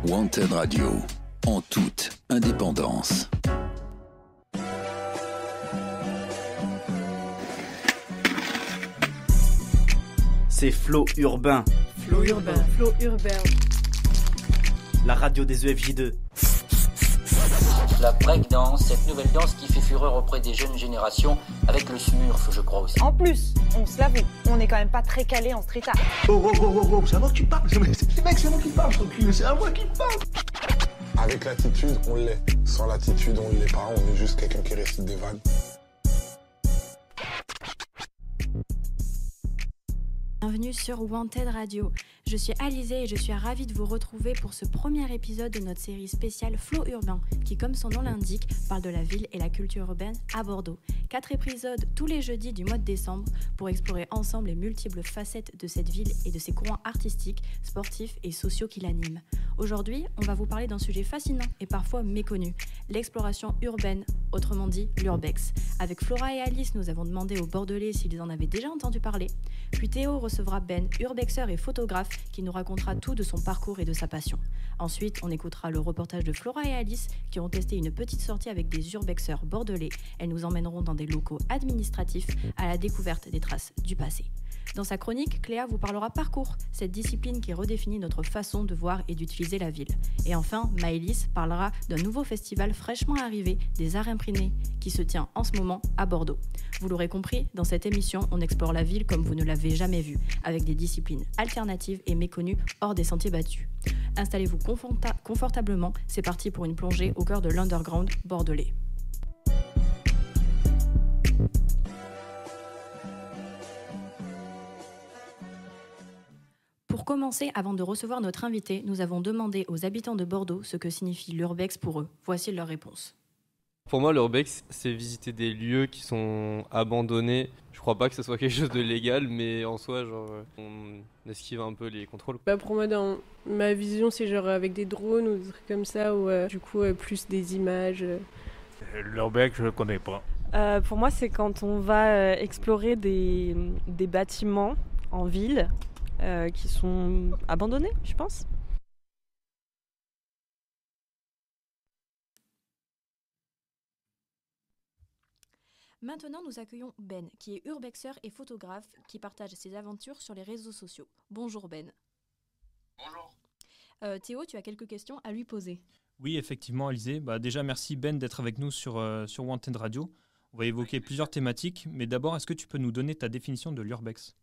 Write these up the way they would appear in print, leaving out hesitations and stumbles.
Wanted Radio, en toute indépendance. C'est Flow Urbain. Flow Urbain. Flow Urbain. La radio des EFJ2. La breakdance, cette nouvelle danse qui fait fureur auprès des jeunes générations, avec le smurf, je crois aussi. En plus, on se l'avoue, on n'est quand même pas très calé en street art. Oh, c'est à moi que tu parles. C'est moi qui parle, ton cul. C'est à moi qui parle. Avec l'attitude, on l'est. Sans l'attitude, on ne l'est pas. On est juste quelqu'un qui récite des vannes. Bienvenue sur Wanted Radio. Je suis Alizée et je suis ravie de vous retrouver pour ce premier épisode de notre série spéciale Flow Urbain, qui, comme son nom l'indique, parle de la ville et la culture urbaine à Bordeaux. 4 épisodes tous les jeudis du mois de décembre pour explorer ensemble les multiples facettes de cette ville et de ses courants artistiques, sportifs et sociaux qui l'animent. Aujourd'hui, on va vous parler d'un sujet fascinant et parfois méconnu, l'exploration urbaine, autrement dit l'urbex. Avec Flora et Alice, nous avons demandé aux Bordelais s'ils en avaient déjà entendu parler. Puis Théo recevra Ben, urbexeur et photographe, qui nous racontera tout de son parcours et de sa passion. Ensuite, on écoutera le reportage de Flora et Alice, qui ont testé une petite sortie avec des urbexeurs bordelais. Elles nous emmèneront dans des locaux administratifs à la découverte des traces du passé. Dans sa chronique, Cléa vous parlera parcours, cette discipline qui redéfinit notre façon de voir et d'utiliser la ville. Et enfin, Maëlys parlera d'un nouveau festival fraîchement arrivé, des Arts Imprimés, qui se tient en ce moment à Bordeaux. Vous l'aurez compris, dans cette émission, on explore la ville comme vous ne l'avez jamais vue, avec des disciplines alternatives et méconnues hors des sentiers battus. Installez-vous confortablement, c'est parti pour une plongée au cœur de l'underground bordelais. Pour commencer, avant de recevoir notre invité, nous avons demandé aux habitants de Bordeaux ce que signifie l'urbex pour eux. Voici leur réponse. Pour moi, l'urbex, c'est visiter des lieux qui sont abandonnés. Je crois pas que ce soit quelque chose de légal, mais en soi, on esquive un peu les contrôles. Pour moi, dans ma vision, c'est genre avec des drones ou des trucs comme ça, ou plus des images. L'urbex, je le connais pas. Pour moi, c'est quand on va explorer des bâtiments en ville qui sont abandonnés, je pense. Maintenant, nous accueillons Ben, qui est urbexeur et photographe, qui partage ses aventures sur les réseaux sociaux. Bonjour Ben. Bonjour. Théo, tu as quelques questions à lui poser. Oui, effectivement, Alizée. Déjà, merci Ben d'être avec nous sur Wanted Radio. On va évoquer plusieurs thématiques, mais d'abord, est-ce que tu peux nous donner ta définition de l'urbex ?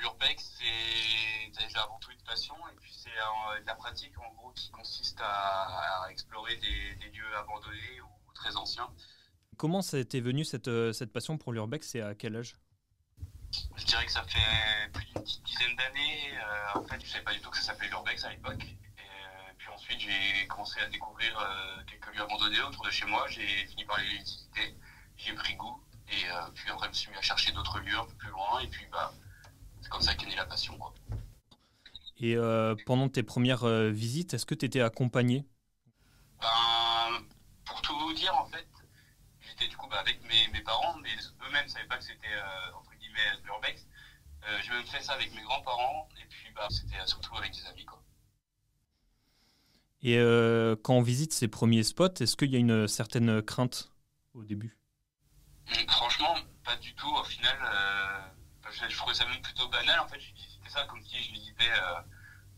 L'urbex, c'est déjà avant tout une passion, et puis c'est de la pratique en gros qui consiste à explorer des lieux abandonnés ou très anciens. Comment ça t'est venu cette passion pour l'urbex et à quel âge ? Je dirais que ça fait plus d'une petite dizaine d'années. En fait, je ne savais pas du tout que ça s'appelait l'urbex à l'époque. Et puis ensuite, j'ai commencé à découvrir quelques lieux abandonnés autour de chez moi. J'ai fini par les visiter. J'ai pris goût. Et puis après, je me suis mis à chercher d'autres lieux un peu plus loin. Et puis, c'est comme ça qu'est née la passion, quoi. Et pendant tes premières visites, est-ce que tu étais accompagné ? Pour tout vous dire, en fait, j'étais du coup avec mes parents, mais eux-mêmes ne savaient pas que c'était entre guillemets l'urbex. J'ai même fait ça avec mes grands-parents, et puis c'était surtout avec des amis, quoi. Et quand on visite ces premiers spots, est-ce qu'il y a une certaine crainte au début ? Franchement, pas du tout. Au final, je trouvais ça même plutôt banal. En fait, je visitais ça comme si je visitais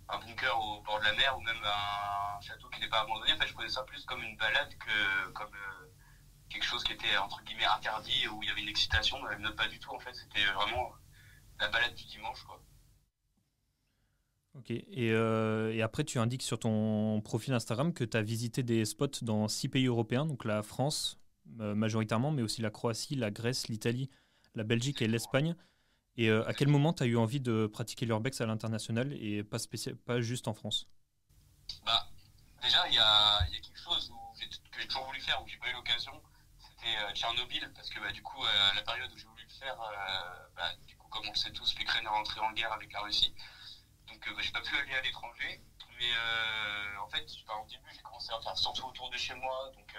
un bunker au bord de la mer ou même un château qui n'est pas abandonné. En fait, je prenais ça plus comme une balade que comme quelque chose qui était entre guillemets interdit, où il y avait une excitation. Mais pas du tout, en fait. C'était vraiment la balade du dimanche, quoi. Ok. Et après, tu indiques sur ton profil Instagram que tu as visité des spots dans 6 pays européens, donc la France majoritairement, mais aussi la Croatie, la Grèce, l'Italie, la Belgique et l'Espagne. Et à quel moment tu as eu envie de pratiquer l'urbex à l'international et pas juste en France ? Déjà, il y a quelque chose que j'ai toujours voulu faire, où j'ai pas eu l'occasion. C'était Tchernobyl, parce que du coup, la période où j'ai voulu le faire, du coup, comme on le sait tous, l'Ukraine est rentrée en guerre avec la Russie. Donc j'ai pas pu aller à l'étranger. Mais en fait, au début, j'ai commencé à faire surtout autour de chez moi. Donc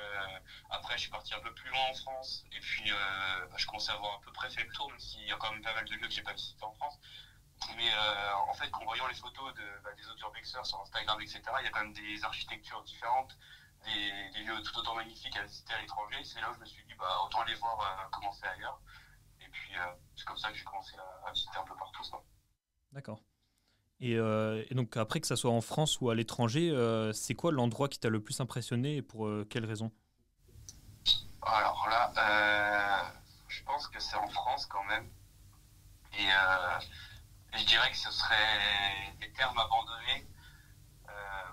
après, je suis parti un peu plus loin en France. Et puis, je commençais à avoir à peu près fait le tour, même s'il y a quand même pas mal de lieux que j'ai pas visités en France. Mais en fait, en voyant les photos des autres urbexeurs sur Instagram, etc., il y a quand même des architectures différentes, des lieux tout autant magnifiques à visiter à l'étranger. C'est là où je me suis dit, autant aller voir comment c'est ailleurs. Et puis, c'est comme ça que j'ai commencé à visiter un peu partout ça. D'accord. Et donc après, que ça soit en France ou à l'étranger, c'est quoi l'endroit qui t'a le plus impressionné et pour quelles raisons? Alors là, je pense que c'est en France quand même. Et je dirais que ce serait des termes abandonnés.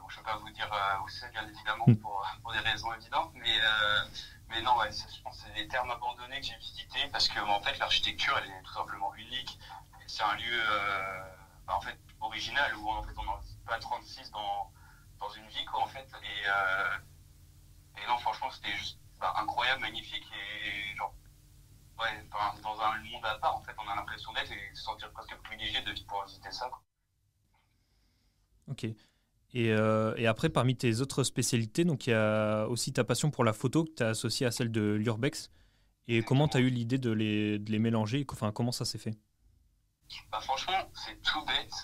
Je ne peux pas vous dire où c'est, bien évidemment, pour des raisons évidentes. Mais non, ouais, je pense que c'est des termes abandonnés que j'ai visités parce que en fait, l'architecture, elle est tout simplement unique. C'est un lieu en fait, original où en fait, on n'en visite pas 36 dans une vie, quoi, en fait. Et non, franchement, c'était juste incroyable, magnifique et genre, ouais, dans un monde à part, en fait, on a l'impression d'être et se sentir presque privilégié de pouvoir visiter ça, quoi. Ok. Et après, parmi tes autres spécialités, donc il y a aussi ta passion pour la photo que tu as associée à celle de l'urbex. Et comment tu as eu l'idée de les mélanger? Enfin, comment ça s'est fait? Franchement, c'est tout bête.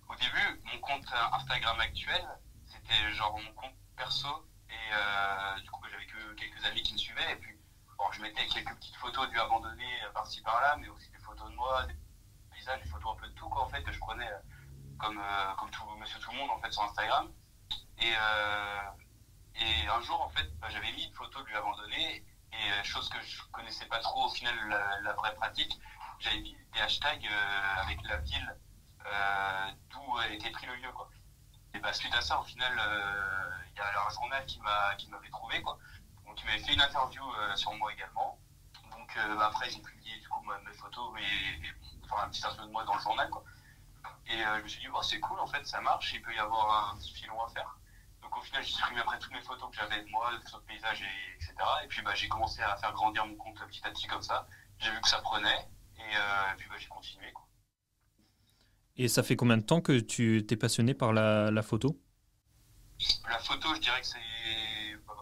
Au début, mon compte Instagram actuel, c'était genre mon compte perso. Et du coup, j'avais que quelques amis qui me suivaient. Et puis, je mettais quelques petites photos du abandonné par-ci par-là, mais aussi des photos de moi, des paysages, des photos un peu de tout, quoi, en fait, que je prenais comme monsieur tout le monde, en fait, sur Instagram. Et un jour, en fait, j'avais mis une photo de lui abandonné. Et chose que je connaissais pas trop, au final, la vraie pratique, j'avais mis des hashtags avec la ville d'où était pris le lieu, quoi. Et suite à ça, au final, il y a un journal qui m'avait trouvé, quoi. Donc, il m'avait fait une interview sur moi également. Donc, après, ils ont publié du coup mes photos et un petit interview de moi dans le journal, quoi. Et je me suis dit, c'est cool, en fait, ça marche, il peut y avoir un petit filon à faire. Donc, au final, j'ai supprimé après toutes mes photos que j'avais de moi, des photos de paysages, etc. Et puis, j'ai commencé à faire grandir mon compte petit à petit comme ça. J'ai vu que ça prenait et puis j'ai continué, quoi. Et ça fait combien de temps que tu t'es passionné par la photo? La photo, je dirais que c'est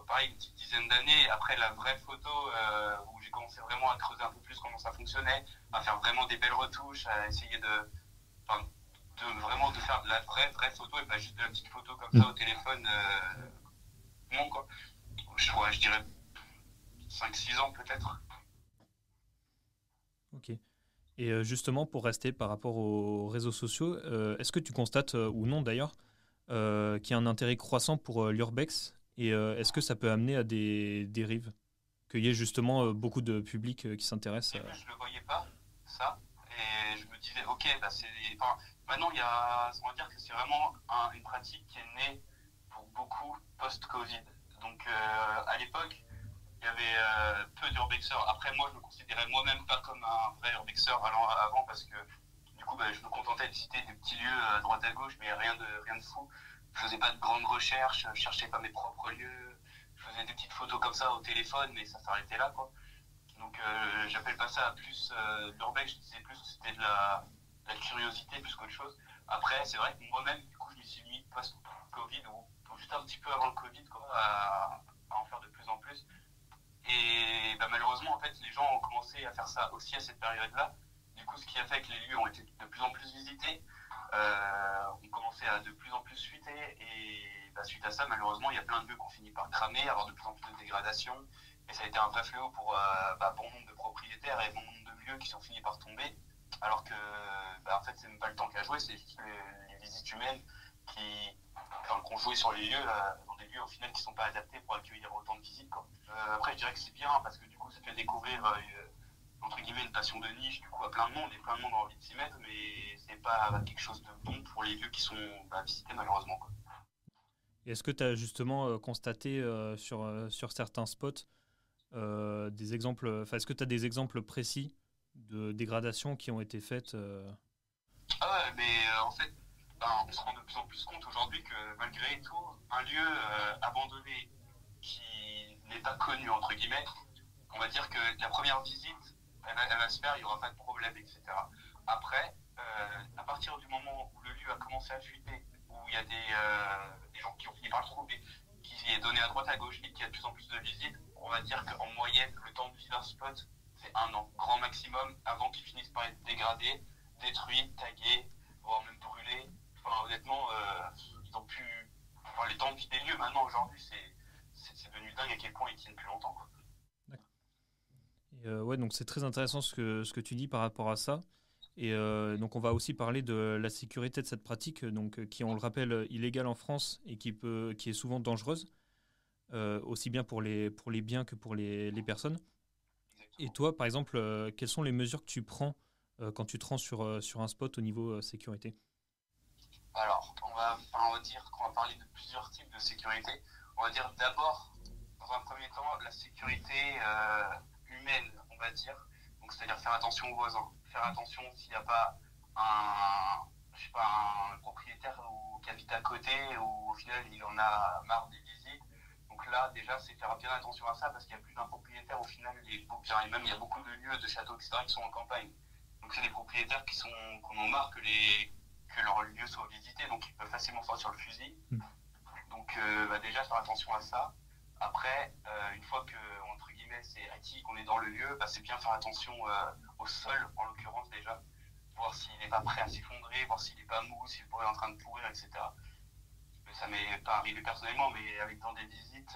pareil, une petite dizaine d'années. Après, la vraie photo, où j'ai commencé vraiment à creuser un peu plus comment ça fonctionnait, à faire vraiment des belles retouches, à essayer de faire de la vraie photo et pas juste de la petite photo comme ça au téléphone. Non, quoi. Je dirais 5-6 ans peut-être. Ok. Et justement, pour rester par rapport aux réseaux sociaux, est-ce que tu constates, ou non d'ailleurs, qu'il y a un intérêt croissant pour l'urbex? Et est-ce que ça peut amener à des dérives? Qu'il y ait justement beaucoup de public qui s'intéresse Je ne le voyais pas, ça. Et je me disais, ok, maintenant, on va dire que c'est vraiment une pratique qui est née pour beaucoup post-Covid. Donc, à l'époque, il y avait peu d'urbexeurs. Après, moi, je me considérais moi-même pas comme un vrai urbexeur avant parce que du coup, je me contentais de visiter des petits lieux à droite à gauche, mais rien de fou. Je faisais pas de grandes recherches, je cherchais pas mes propres lieux. Je faisais des petites photos comme ça au téléphone, mais ça s'arrêtait là, quoi. Donc, j'appelle pas ça plus l'urbex. Je disais plus que c'était de la curiosité plus qu'autre chose. Après, c'est vrai que moi-même, du coup, je me suis mis post-Covid ou juste un petit peu avant le Covid, quoi, à en faire de plus en plus. Et malheureusement, en fait, les gens ont commencé à faire ça aussi à cette période-là. Du coup, ce qui a fait que les lieux ont été de plus en plus visités, ont commencé à de plus en plus fuiter. Et suite à ça, malheureusement, il y a plein de lieux qui ont fini par cramer, avoir de plus en plus de dégradation. Et ça a été un vrai fléau pour bon nombre de propriétaires et bon nombre de lieux qui sont finis par tomber. Alors que, en fait, c'est même pas le temps qu'a joué, c'est juste les visites humaines qui ont joué sur les lieux, dans des lieux au final qui ne sont pas adaptés pour accueillir autant de visites, quoi. Après, je dirais que c'est bien parce que du coup, ça fait découvrir entre guillemets une passion de niche du coup à plein de monde et plein de monde a envie de s'y mettre, mais c'est pas quelque chose de bon pour les lieux qui sont visités malheureusement, quoi. Et est-ce que tu as justement constaté sur certains spots des exemples, est-ce que tu as des exemples précis de dégradations qui ont été faites Ah ouais, mais en fait, on se rend de plus en plus compte aujourd'hui que malgré tout, un lieu abandonné qui n'est pas connu, entre guillemets, on va dire que la première visite, elle va se faire, il n'y aura pas de problème, etc. Après, à partir du moment où le lieu a commencé à fuiter, où il y a des gens qui ont fini par le trouver, qui est donné à droite à gauche et qu'il y a de plus en plus de visites, on va dire qu'en moyenne, le temps de vie d'un spot, c'est 1 an, grand maximum, avant qu'il finisse par être dégradé détruites, taguées, voire même brûlées. Enfin, honnêtement, ils ont pu... Enfin, les temps de vie des lieux, maintenant, aujourd'hui, c'est devenu dingue à quel point ils tiennent plus longtemps, quoi. Et, ouais, donc c'est très intéressant ce que tu dis par rapport à ça. Et donc on va aussi parler de la sécurité de cette pratique, donc, qui, on le rappelle, illégale en France et qui est souvent dangereuse, aussi bien pour les biens que pour les personnes. Et toi, par exemple, quelles sont les mesures que tu prends quand tu te rends sur un spot au niveau sécurité? Alors, on va dire qu'on va parler de plusieurs types de sécurité. On va dire d'abord, dans un premier temps, la sécurité humaine, on va dire. Donc, c'est-à-dire faire attention aux voisins. Faire attention s'il n'y a pas un propriétaire qui habite à côté ou au final il en a marre des visites. Donc là, déjà, c'est faire bien attention à ça parce qu'il y a plus d'un propriétaire au final. Et même il y a beaucoup de lieux, de châteaux, etc. qui sont en campagne. Donc c'est des propriétaires qui en ont marre que leur lieu soit visité, donc ils peuvent facilement sortir le fusil. Donc déjà faire attention à ça. Après, une fois que, entre guillemets, c'est acquis qu'on est dans le lieu, c'est bien faire attention au sol, en l'occurrence déjà, voir s'il n'est pas prêt à s'effondrer, voir s'il n'est pas mou, s'il est en train de pourrir, etc. Ça m'est pas arrivé personnellement, mais dans des visites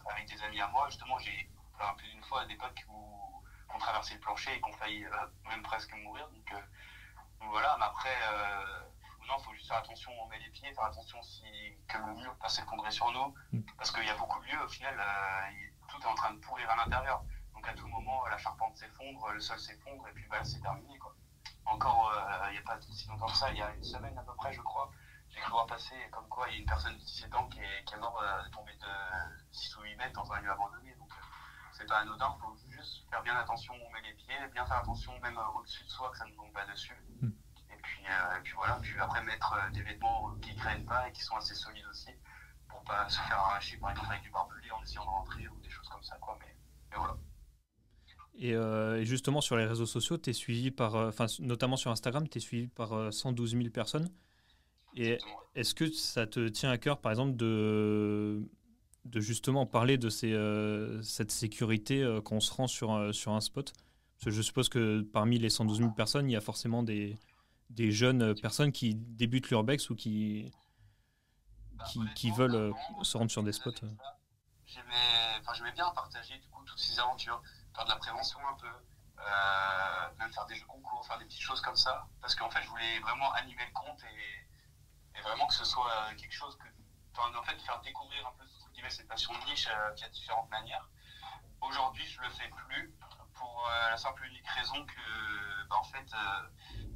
avec des amis à moi, justement, j'ai plus d'une fois des potes qui ont traversé le plancher et qui ont failli même presque mourir. Donc voilà, mais après, non, il faut juste faire attention, on met les pieds, faire attention que le mur pas s'effondrer sur nous, parce qu'il y a beaucoup de lieux, au final, tout est en train de pourrir à l'intérieur. Donc à tout moment, la charpente s'effondre, le sol s'effondre, et puis c'est terminé, quoi. Encore, il n'y a pas si longtemps que ça, il y a une semaine à peu près, je crois, j'ai cru voir passer comme quoi il y a une personne de 17 ans qui est mort tombée de 6 ou 8 mètres dans un lieu abandonné. Donc c'est pas anodin, il faut juste faire bien attention, on met les pieds, bien faire attention même au-dessus de soi que ça ne tombe pas dessus. Et puis voilà, puis après mettre des vêtements qui ne craignent pas et qui sont assez solides aussi, pour pas se faire arracher par exemple avec du barbelé en essayant de rentrer ou des choses comme ça, quoi. Mais voilà. Et justement sur les réseaux sociaux, tu es suivi notamment sur Instagram, tu es suivi par 112 000 personnes. Et est-ce que ça te tient à cœur, par exemple, de justement parler de cette sécurité quand on se rend sur un spot? Parce que je suppose que parmi les 112 000 personnes, il y a forcément des jeunes personnes qui débutent l'urbex ou qui veulent se rendre sur des spots. J'aimais bien partager du coup toutes ces aventures, faire de la prévention un peu, même faire des jeux concours, faire des petites choses comme ça, parce qu'en fait je voulais vraiment animer le compte et vraiment que ce soit quelque chose en fait faire découvrir un peu cette passion de niche via différentes manières. Aujourd'hui je le fais plus pour la simple et unique raison que en fait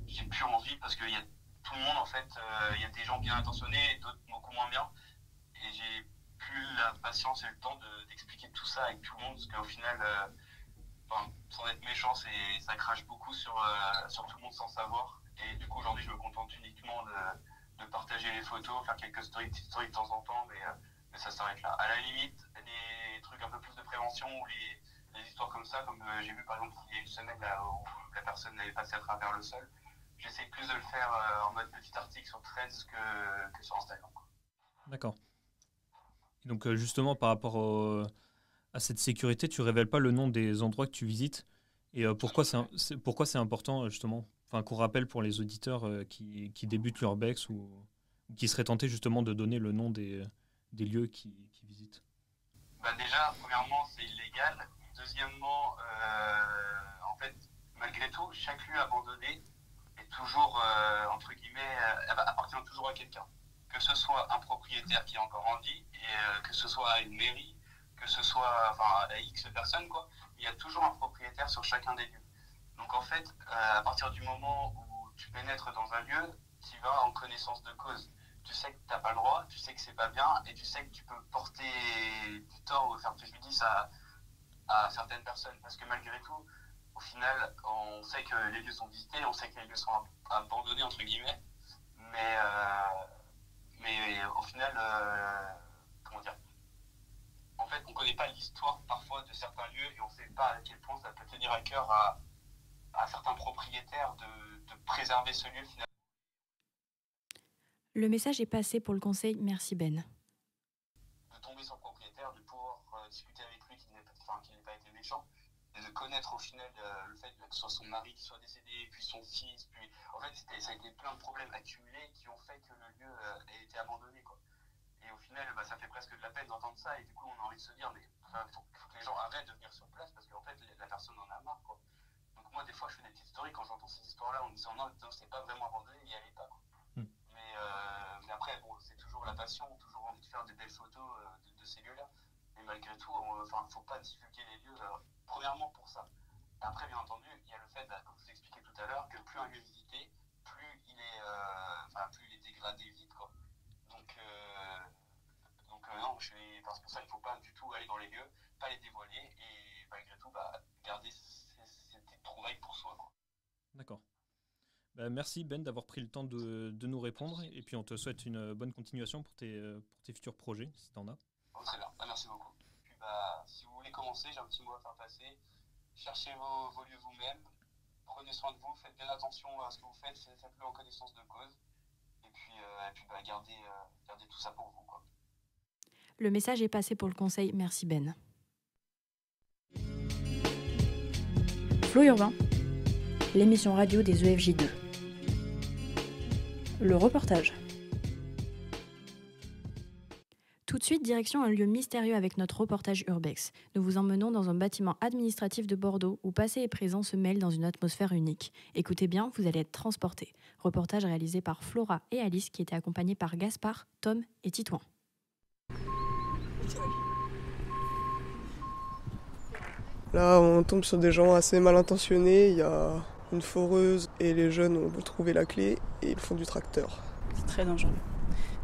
j'ai plus envie, parce qu'il y a tout le monde en fait, il y a des gens bien intentionnés et d'autres beaucoup moins bien, et j'ai plus la patience et le temps d'expliquer tout ça avec tout le monde, parce qu'au final sans être méchant, ça crache beaucoup sur tout le monde sans savoir, et du coup aujourd'hui je me contente uniquement de partager les photos, faire quelques stories de temps en temps, mais ça s'arrête là. À la limite, des trucs un peu plus de prévention ou les histoires comme ça, comme j'ai vu par exemple il y a une semaine là, où la personne avait passé à travers le sol, j'essaie plus de le faire en mode petit article sur Threads que sur Instagram. D'accord. Et donc justement par rapport à cette sécurité, tu révèles pas le nom des endroits que tu visites, et pourquoi c'est important justement, qu'on rappelle pour les auditeurs qui débutent l'urbex ou qui seraient tentés justement de donner le nom des lieux qu'ils visitent? Déjà, premièrement, c'est illégal. Deuxièmement, en fait, malgré tout, chaque lieu abandonné est toujours, entre guillemets, appartient toujours à quelqu'un. Que ce soit un propriétaire qui est encore en vie, et que ce soit à une mairie, que ce soit à X personnes, quoi. Il y a toujours un propriétaire sur chacun des lieux. Donc en fait, à partir du moment où tu pénètres dans un lieu, tu vas en connaissance de cause. Tu sais que tu n'as pas le droit, tu sais que c'est pas bien, et tu sais que tu peux porter du tort ou faire préjudice à certaines personnes. Parce que malgré tout, au final, on sait que les lieux sont visités, on sait que les lieux sont abandonnés, entre guillemets, mais au final, comment dire, en fait, on ne connaît pas l'histoire parfois de certains lieux, et on ne sait pas à quel point ça peut tenir à cœur à certains propriétaires de préserver ce lieu finalement. Le message est passé pour le conseil, merci Ben. De tomber sur le propriétaire, de pouvoir discuter avec lui qui n'ait pas été méchant, et de connaître au final le fait que ce soit son mari qui soit décédé, puis son fils, puis en fait ça a été plein de problèmes accumulés qui ont fait que le lieu ait été abandonné, quoi. Et au final, ça fait presque de la peine d'entendre ça, et du coup on a envie de se dire mais faut que les gens arrêtent de venir sur place parce qu'en fait la personne en a marre, quoi. Donc moi des fois je fais des petites stories quand j'entends ces histoires-là en me disant non c'est pas vraiment abandonné, n'y allez pas, quoi. Mais après bon, c'est toujours la passion, toujours envie de faire des belles photos de ces lieux-là. Mais malgré tout, faut pas divulguer les lieux, premièrement pour ça. Et après, bien entendu, il y a le fait, comme je vous expliquais tout à l'heure, que plus un lieu est visité, plus il est dégradé vite, quoi. Donc non, c'est pour ça qu'il ne faut pas du tout aller dans les lieux, pas les dévoiler, et malgré tout, garder ces trouvailles pour soi, quoi. D'accord. Merci Ben d'avoir pris le temps de nous répondre, et puis on te souhaite une bonne continuation pour tes futurs projets, si tu en as. Très bien, merci beaucoup. Puis si vous voulez commencer, j'ai un petit mot à faire passer. Cherchez vos lieux vous-même, prenez soin de vous, faites bien attention à ce que vous faites, faites-le en connaissance de cause. Et puis gardez tout ça pour vous, quoi. Le message est passé pour le conseil, merci Ben. Flow Urbain, l'émission radio des EFJ2. Le reportage. Tout de suite, direction un lieu mystérieux avec notre reportage Urbex. Nous vous emmenons dans un bâtiment administratif de Bordeaux où passé et présent se mêlent dans une atmosphère unique. Écoutez bien, vous allez être transportés. Reportage réalisé par Flora et Alice qui étaient accompagnés par Gaspard, Tom et Titouan. Là, on tombe sur des gens assez mal intentionnés. Il y a une foreuse et les jeunes ont trouvé la clé et ils font du tracteur. C'est très dangereux.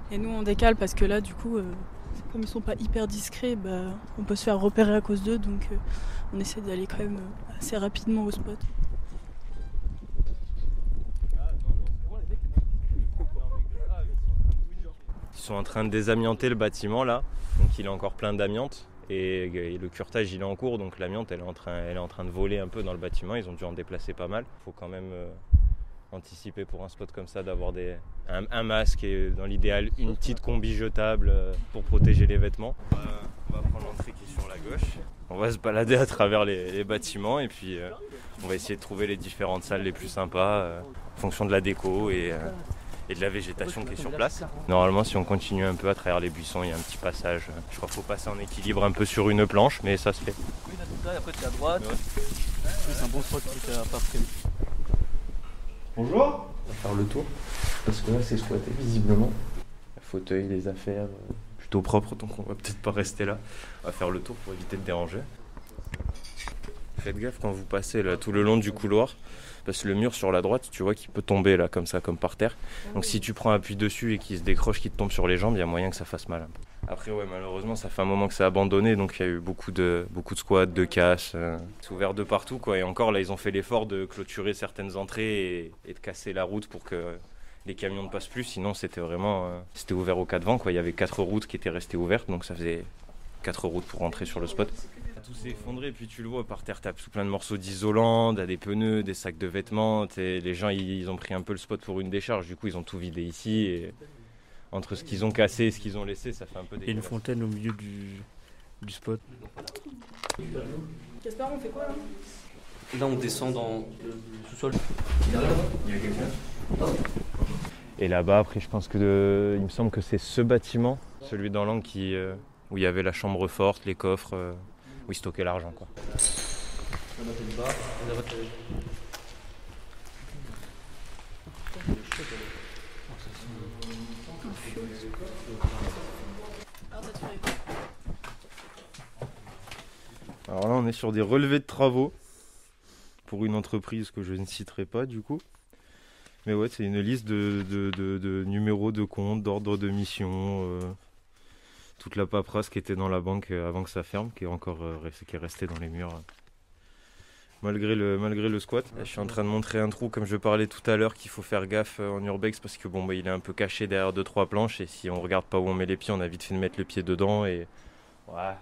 Et nous, on décale parce que là, du coup, comme ils sont pas hyper discrets, on peut se faire repérer à cause d'eux. Donc, on essaie d'aller quand même assez rapidement au spot. Ils sont en train de désamianter le bâtiment là, donc il est encore plein d'amiante. Et le curetage il est en cours, donc l'amiante elle est en train de voler un peu dans le bâtiment, ils ont dû en déplacer pas mal. Il faut quand même anticiper pour un spot comme ça d'avoir un masque et dans l'idéal une petite combi jetable pour protéger les vêtements. On va prendre l'entrée qui est sur la gauche, on va se balader à travers les bâtiments et puis on va essayer de trouver les différentes salles les plus sympas en fonction de la déco et de la végétation qui est sur place. Normalement, si on continue un peu à travers les buissons, il y a un petit passage. Je crois qu'il faut passer en équilibre un peu sur une planche, mais ça se fait. Oui, là, tout ça, et après tu es à droite. Ouais. C'est un bon spot qui t'a pas prévu. Bonjour. On va faire le tour, parce que là c'est squatté visiblement. Le fauteuil, les affaires, plutôt propre, donc on va peut-être pas rester là. On va faire le tour pour éviter de déranger. Faites gaffe quand vous passez là, tout le long du couloir. Parce que le mur sur la droite, tu vois qu'il peut tomber là, comme ça, comme par terre. Donc si tu prends appui dessus et qu'il se décroche, qu'il te tombe sur les jambes, il y a moyen que ça fasse mal. Après, ouais, malheureusement, ça fait un moment que c'est abandonné, donc il y a eu beaucoup de squats, de casses. C'est ouvert de partout, quoi. Et encore, là, ils ont fait l'effort de clôturer certaines entrées et de casser la route pour que les camions ne passent plus. Sinon, c'était vraiment c'était ouvert aux 4 vents, quoi. Il y avait 4 routes qui étaient restées ouvertes, donc ça faisait 4 routes pour rentrer sur le spot. Tout s'est effondré, puis tu le vois par terre, t'as tout plein de morceaux d'isolant, t'as des pneus, des sacs de vêtements. Les gens ils ont pris un peu le spot pour une décharge, du coup ils ont tout vidé ici. Et entre ce qu'ils ont cassé et ce qu'ils ont laissé, ça fait un peu dégueulasse. Et une fontaine au milieu du spot. Gaspard, on fait quoi là ? Là on descend dans le sous-sol. Il y a quelqu'un ? Et là-bas, après je pense que il me semble que c'est ce bâtiment, celui dans l'angle où il y avait la chambre forte, les coffres. Où ils stockaient l'argent, quoi. Alors là, on est sur des relevés de travaux pour une entreprise que je ne citerai pas, du coup. Mais ouais, c'est une liste de numéros de compte, d'ordre de mission. Toute la paperasse qui était dans la banque avant que ça ferme, qui est restée dans les murs malgré le squat. Là, je suis en train de montrer un trou, comme je parlais tout à l'heure, qu'il faut faire gaffe en urbex parce que il est un peu caché derrière 2-3 planches et si on regarde pas où on met les pieds, on a vite fait de mettre le pied dedans et ouais.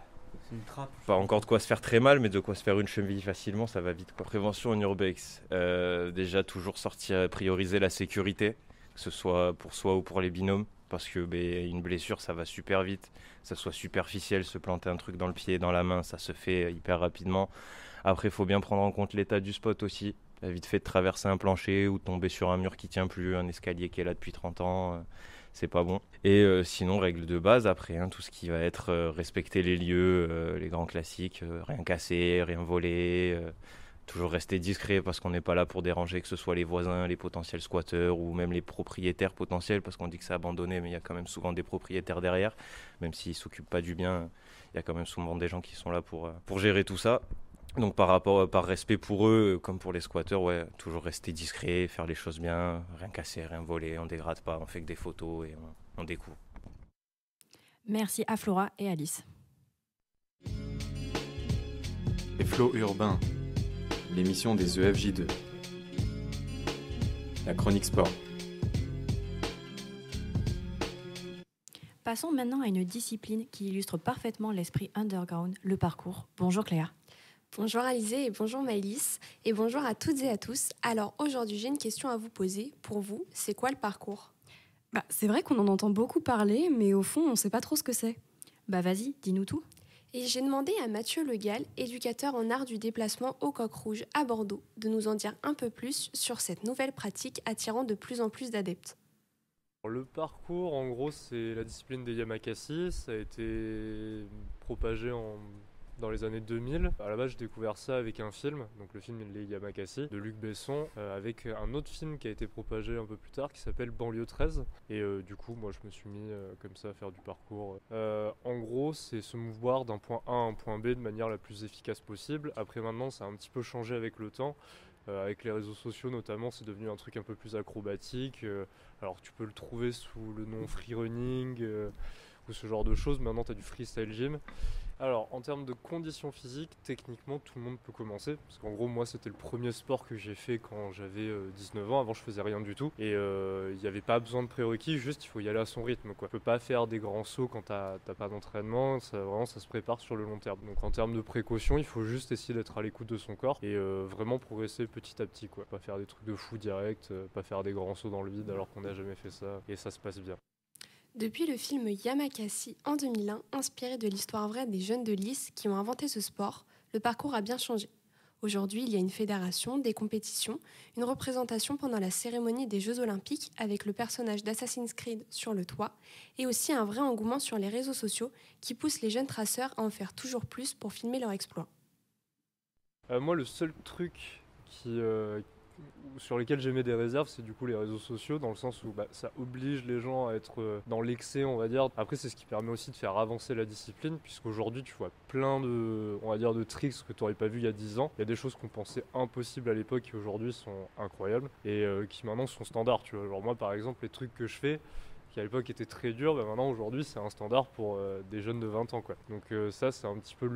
C'est une trappe. Pas encore de quoi se faire très mal, mais de quoi se faire une cheville facilement, ça va vite, quoi. Prévention en urbex, déjà toujours prioriser la sécurité, que ce soit pour soi ou pour les binômes. parce que une blessure, ça va super vite, ça soit superficiel, se planter un truc dans le pied, dans la main, ça se fait hyper rapidement. Après, il faut bien prendre en compte l'état du spot aussi. Vite fait de traverser un plancher ou de tomber sur un mur qui tient plus, un escalier qui est là depuis 30 ans, c'est pas bon. Et sinon, règle de base, après, tout ce qui va être respecter les lieux, les grands classiques, rien casser, rien voler, toujours rester discret parce qu'on n'est pas là pour déranger, que ce soit les voisins, les potentiels squatteurs ou même les propriétaires potentiels, parce qu'on dit que c'est abandonné, mais il y a quand même souvent des propriétaires derrière, même s'ils ne s'occupent pas du bien, il y a quand même souvent des gens qui sont là pour gérer tout ça. Donc par respect pour eux, comme pour les squatteurs, ouais, toujours rester discret, faire les choses bien, rien casser, rien voler, on dégrade pas, on fait que des photos et on découvre. Merci à Flora et Alice. Les flots urbains, l'émission des EFJ2. La chronique sport. Passons maintenant à une discipline qui illustre parfaitement l'esprit underground, le parcours. Bonjour Cléa. Bonjour Alizé et bonjour Maëlys et bonjour à toutes et à tous. Alors aujourd'hui j'ai une question à vous poser. Pour vous, c'est quoi le parcours ? C'est vrai qu'on en entend beaucoup parler, mais au fond on ne sait pas trop ce que c'est. Vas-y, dis-nous tout. Et j'ai demandé à Mathieu Legal, éducateur en art du déplacement au Coq Rouge à Bordeaux, de nous en dire un peu plus sur cette nouvelle pratique attirant de plus en plus d'adeptes. Le parcours, en gros, c'est la discipline des Yamakasi. Ça a été propagé dans les années 2000. À la base, j'ai découvert ça avec un film, donc le film Les Yamakasi de Luc Besson, avec un autre film qui a été propagé un peu plus tard qui s'appelle Banlieue 13. Et du coup, moi, je me suis mis comme ça à faire du parcours. En gros, c'est se mouvoir d'un point A à un point B de manière la plus efficace possible. Après, maintenant, ça a un petit peu changé avec le temps. Avec les réseaux sociaux notamment, c'est devenu un truc un peu plus acrobatique. Alors, tu peux le trouver sous le nom free running ou ce genre de choses. Maintenant, tu as du freestyle gym. Alors, en termes de conditions physiques, techniquement, tout le monde peut commencer. Parce qu'en gros, moi, c'était le premier sport que j'ai fait quand j'avais 19 ans. Avant, je faisais rien du tout. Et il n'y avait pas besoin de prérequis, juste il faut y aller à son rythme, quoi. Tu peux pas faire des grands sauts quand t'as pas d'entraînement. Ça se prépare sur le long terme. Donc, en termes de précaution, il faut juste essayer d'être à l'écoute de son corps et vraiment progresser petit à petit, quoi. Pas faire des trucs de fou direct, pas faire des grands sauts dans le vide alors qu'on n'a jamais fait ça. Et ça se passe bien. Depuis le film Yamakasi en 2001, inspiré de l'histoire vraie des jeunes de Lys qui ont inventé ce sport, le parcours a bien changé. Aujourd'hui, il y a une fédération, des compétitions, une représentation pendant la cérémonie des Jeux Olympiques avec le personnage d'Assassin's Creed sur le toit et aussi un vrai engouement sur les réseaux sociaux qui pousse les jeunes traceurs à en faire toujours plus pour filmer leurs exploits. Moi, le seul truc sur lesquels j'ai mis des réserves, c'est du coup les réseaux sociaux, dans le sens où ça oblige les gens à être dans l'excès, on va dire. Après, c'est ce qui permet aussi de faire avancer la discipline, puisqu'aujourd'hui tu vois plein de tricks que tu n'aurais pas vu il y a 10 ans. Il y a des choses qu'on pensait impossibles à l'époque qui aujourd'hui sont incroyables et qui maintenant sont standards, tu vois. Genre moi par exemple, les trucs que je fais qui à l'époque était très dur, maintenant aujourd'hui c'est un standard pour des jeunes de 20 ans, quoi. Donc ça c'est un petit peu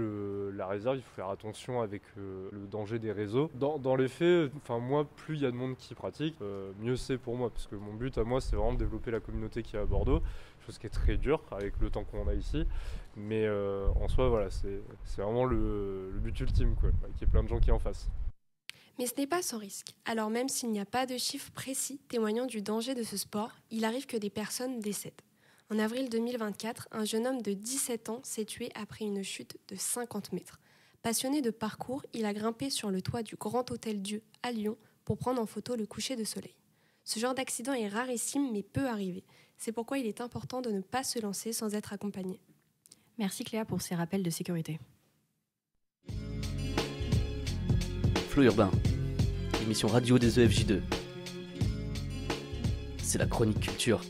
la réserve, il faut faire attention avec le danger des réseaux. Dans les faits, moi plus il y a de monde qui pratique, mieux c'est pour moi, parce que mon but à moi c'est vraiment de développer la communauté qui est à Bordeaux, chose qui est très dure avec le temps qu'on a ici, mais en soi voilà, c'est vraiment le but ultime, quoi, qu'il y ait plein de gens qui en fassent. Mais ce n'est pas sans risque. Alors même s'il n'y a pas de chiffres précis témoignant du danger de ce sport, il arrive que des personnes décèdent. En avril 2024, un jeune homme de 17 ans s'est tué après une chute de 50 mètres. Passionné de parcours, il a grimpé sur le toit du Grand Hôtel Dieu à Lyon pour prendre en photo le coucher de soleil. Ce genre d'accident est rarissime mais peut arriver. C'est pourquoi il est important de ne pas se lancer sans être accompagné. Merci Cléa pour ces rappels de sécurité. Flots urbains, l'émission radio des EFJ2. C'est la chronique culture.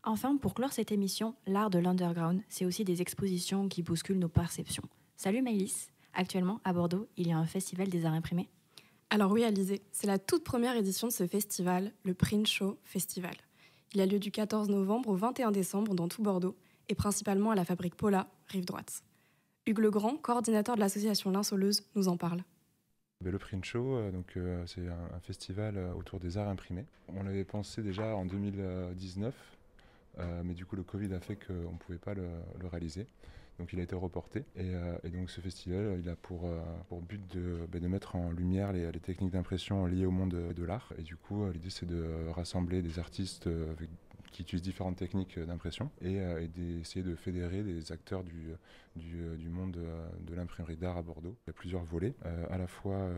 Enfin, pour clore cette émission, l'art de l'underground, c'est aussi des expositions qui bousculent nos perceptions. Salut Maëlys, actuellement à Bordeaux, il y a un festival des arts imprimés. Alors oui Alizé, c'est la toute première édition de ce festival, le Print Show Festival. Il a lieu du 14 novembre au 21 décembre dans tout Bordeaux et principalement à la fabrique Paula, rive droite. Hugues Legrand, coordinateur de l'association L'Insoleuse, nous en parle. Le Print Show, c'est un festival autour des arts imprimés. On l'avait pensé déjà en 2019, mais du coup le Covid a fait qu'on ne pouvait pas le réaliser. Donc il a été reporté. Et donc ce festival, il a pour but de mettre en lumière les techniques d'impression liées au monde de l'art. Et du coup, l'idée c'est de rassembler des artistes qui utilisent différentes techniques d'impression et d'essayer de fédérer des acteurs du monde de l'imprimerie d'art à Bordeaux. Il y a plusieurs volets, à la fois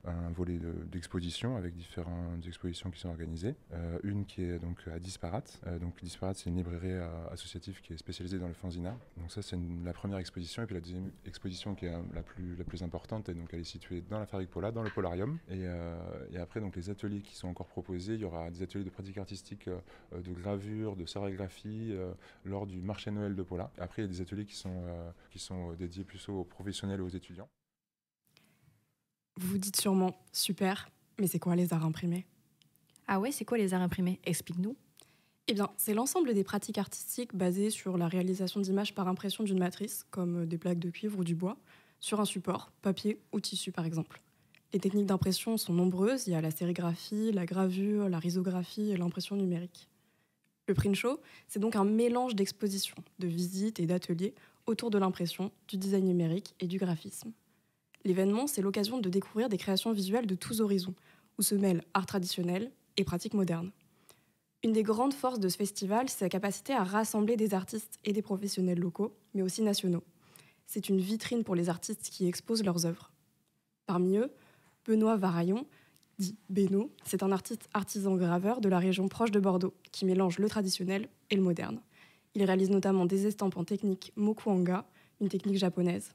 un volet d'exposition avec différentes expositions qui sont organisées, une qui est donc à Disparate. Donc Disparate, c'est une librairie associative qui est spécialisée dans le fanzine. Donc ça, c'est la première exposition, et puis la deuxième exposition qui est la plus importante, et donc elle est située dans la Fabrique Paula, dans le Polarium. Et après, donc les ateliers qui sont encore proposés, il y aura des ateliers de pratique artistique, de gravure, de sérigraphie lors du marché Noël de Paula. Après, il y a des ateliers qui sont dédiés plus aux professionnels et aux étudiants. Vous vous dites sûrement, super, mais c'est quoi les arts imprimés? Ah ouais, c'est quoi les arts imprimés? Explique-nous. Eh bien, c'est l'ensemble des pratiques artistiques basées sur la réalisation d'images par impression d'une matrice, comme des plaques de cuivre ou du bois, sur un support, papier ou tissu par exemple. Les techniques d'impression sont nombreuses, il y a la sérigraphie, la gravure, la risographie et l'impression numérique. Le print show, c'est donc un mélange d'expositions, de visites et d'ateliers autour de l'impression, du design numérique et du graphisme. L'événement, c'est l'occasion de découvrir des créations visuelles de tous horizons, où se mêlent art traditionnel et pratiques modernes. Une des grandes forces de ce festival, c'est sa capacité à rassembler des artistes et des professionnels locaux, mais aussi nationaux. C'est une vitrine pour les artistes qui exposent leurs œuvres. Parmi eux, Benoît Varaillon, dit Beno, c'est un artiste artisan graveur de la région proche de Bordeaux, qui mélange le traditionnel et le moderne. Il réalise notamment des estampes en technique mokuhanga, une technique japonaise.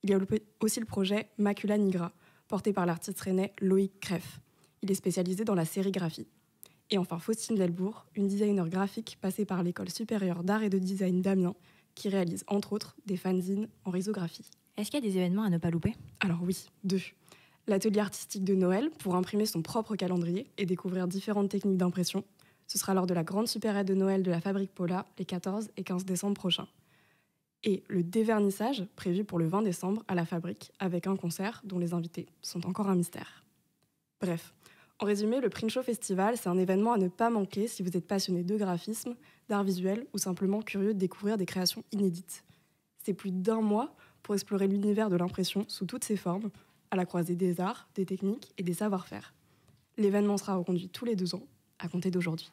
Il y a aussi le projet Macula Nigra, porté par l'artiste rennais Loïc Creff. Il est spécialisé dans la sérigraphie. Et enfin Faustine Delbourg, une designer graphique passée par l'École supérieure d'art et de design d'Amiens, qui réalise entre autres des fanzines en risographie. Est-ce qu'il y a des événements à ne pas louper? Alors oui, 2. L'atelier artistique de Noël pour imprimer son propre calendrier et découvrir différentes techniques d'impression. Ce sera lors de la grande supérette de Noël de la Fabrique Paula les 14 et 15 décembre prochains. Et le dévernissage prévu pour le 20 décembre à la Fabrique avec un concert dont les invités sont encore un mystère. Bref, en résumé, le Print Show Festival, c'est un événement à ne pas manquer si vous êtes passionné de graphisme, d'art visuel ou simplement curieux de découvrir des créations inédites. C'est plus d'1 mois pour explorer l'univers de l'impression sous toutes ses formes, à la croisée des arts, des techniques et des savoir-faire. L'événement sera reconduit tous les 2 ans, à compter d'aujourd'hui.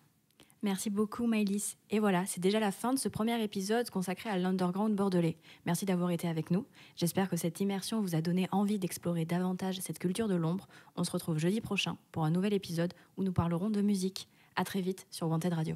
Merci beaucoup Maëlys. Et voilà, c'est déjà la fin de ce premier épisode consacré à l'underground bordelais. Merci d'avoir été avec nous. J'espère que cette immersion vous a donné envie d'explorer davantage cette culture de l'ombre. On se retrouve jeudi prochain pour un nouvel épisode où nous parlerons de musique. À très vite sur Wanted Radio.